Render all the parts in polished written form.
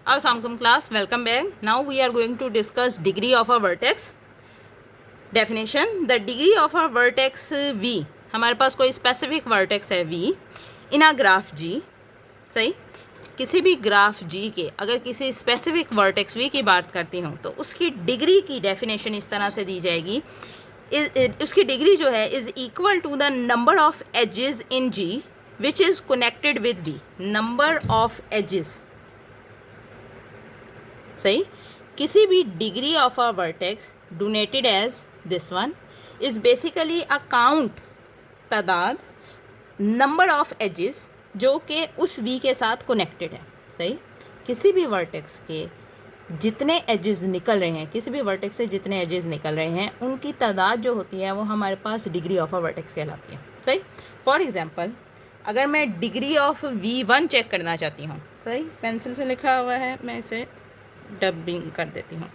Assalamualaikum class, welcome back. Now we are going to discuss degree of a vertex. Definition: the degree of a vertex V, हमारे पास कोई specific vertex है V in a graph G, सही, किसी भी graph G के अगर किसी specific vertex V की बात करती हूँ तो उसकी डिग्री की डेफिनेशन इस तरह से दी जाएगी, उसकी डिग्री जो है is equal to the number of edges in G which is connected with V. Number of edges, सही, किसी भी degree of a vertex donated edge this one is basically a count, तादाद, नंबर ऑफ एजेस जो कि उस V के साथ connected है. सही, किसी भी वर्टेक्स के जितने एजेस निकल रहे हैं, किसी भी वर्टेक्स से जितने एजेस निकल रहे हैं उनकी तादाद जो होती है वो हमारे पास डिग्री ऑफ अ वर्टेक्स कहलाती है. सही, फॉर एग्जांपल अगर मैं डिग्री ऑफ V1 चेक करना चाहती हूँ, सही, पेंसिल से लिखा हुआ है, मैं इसे डबिंग कर देती हूँ.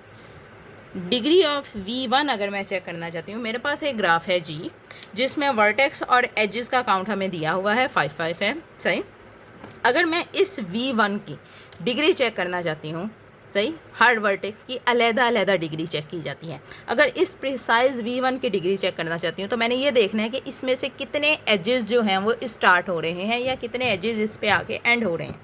डिग्री ऑफ V1 अगर मैं चेक करना चाहती हूँ, मेरे पास एक ग्राफ है G जिसमें वर्टेक्स और एजेस का काउंट हमें दिया हुआ है 5 है. सही, अगर मैं इस V1 की डिग्री चेक करना चाहती हूँ, सही, हर वर्टेक्स की अलग-अलग डिग्री चेक की जाती है. अगर इस प्रिसाइज V1 की डिग्री चेक करना चाहती हूँ तो मैंने ये देखना है कि इसमें से कितने एजेस जो हैं वो स्टार्ट हो रहे हैं या कितने एजेस इस पे आके एंड हो रहे हैं.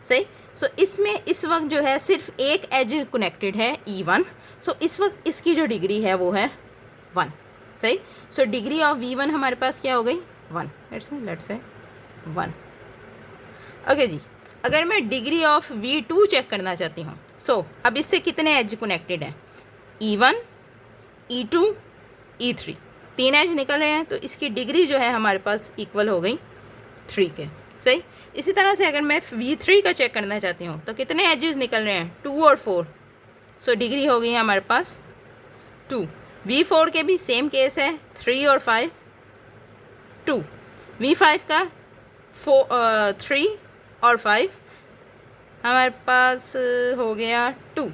सही, सो इसमें इस वक्त जो है सिर्फ एक एज कनेक्टेड है E1. सो इस वक्त इसकी जो डिग्री है वो है 1. सही, सो डिग्री ऑफ V1 हमारे पास क्या हो गई 1. Let's say 1. ओके जी, अगर मैं डिग्री ऑफ V2 चेक करना चाहती हूँ, सो अब इससे कितने एज कनेक्टेड हैं, E1, E2, E3, 3 एज निकल रहे हैं तो इसकी डिग्री जो है हमारे पास इक्वल हो गई 3 के. सही, इसी तरह से अगर मैं V3 का चेक करना चाहती हूँ तो कितने एजेस निकल रहे हैं 2 और 4, सो डिग्री हो गई है हमारे पास 2. V4 के भी सेम केस है 3 और 5, 2. V5 का 3 और 5 हमारे पास हो गया 2.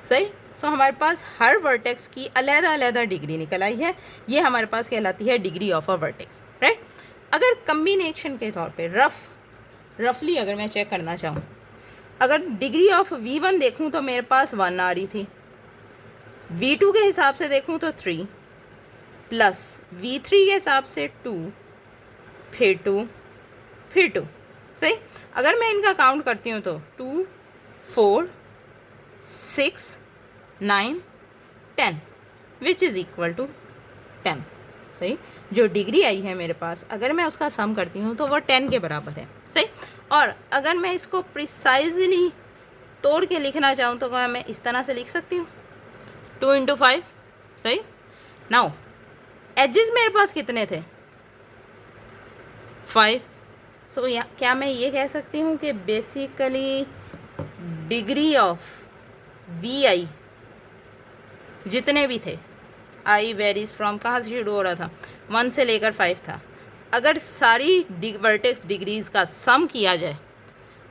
सही, सो हमारे पास हर वर्टेक्स की अलग-अलग डिग्री निकल आई है. ये हमारे पास कहलाती है degree of a vertex, right. अगर कम्बिनेशन के तौर पे रफली अगर मैं चेक करना चाहूँ, अगर डिग्री ऑफ V1 देखूँ तो मेरे पास 1 आ रही थी, V2 के हिसाब से देखूँ तो 3 प्लस V3 के हिसाब से 2, फिर 2, फिर 2. सही, अगर मैं इनका काउंट करती हूँ तो 2, 4, 6, 9, 10 विच इज़ इक्वल टू 10. सही, जो डिग्री आई है मेरे पास अगर मैं उसका सम करती हूँ तो वो 10 के बराबर है. सही, और अगर मैं इसको प्रिसाइजली तोड़ के लिखना चाहूँ तो मैं इस तरह से लिख सकती हूँ 2 × 5. सही, नाउ एजेस मेरे पास कितने थे 5. सो क्या मैं ये कह सकती हूँ कि बेसिकली डिग्री ऑफ VI जितने भी थे, आई वेरीज फ्रॉम, कहाँ से शुरू हो रहा था 1 से लेकर 5 था, अगर सारी वर्टेक्स डिग्रीज़ का सम किया जाए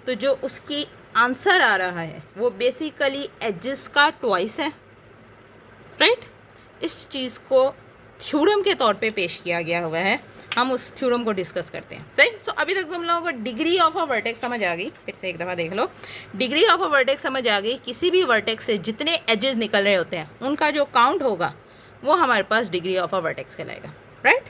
तो जो उसकी आंसर आ रहा है वो बेसिकली एजेस का ट्वाइस है, राइट. इस चीज़ को थ्योरम के तौर पे पेश किया गया हुआ है, हम उस थ्योरम को डिस्कस करते हैं. सही, सो अभी तक तुम लोगों को डिग्री ऑफ अ वर्टेक्स समझ आ गई. फिर से एक दफ़ा देख लो, डिग्री ऑफ अ वर्टेक्स समझ आ गई. किसी भी वर्टेक्स से जितने एजेस निकल रहे होते हैं उनका जो काउंट होगा वो हमारे पास डिग्री ऑफ अ वर्टेक्स कहलाएगा, राइट.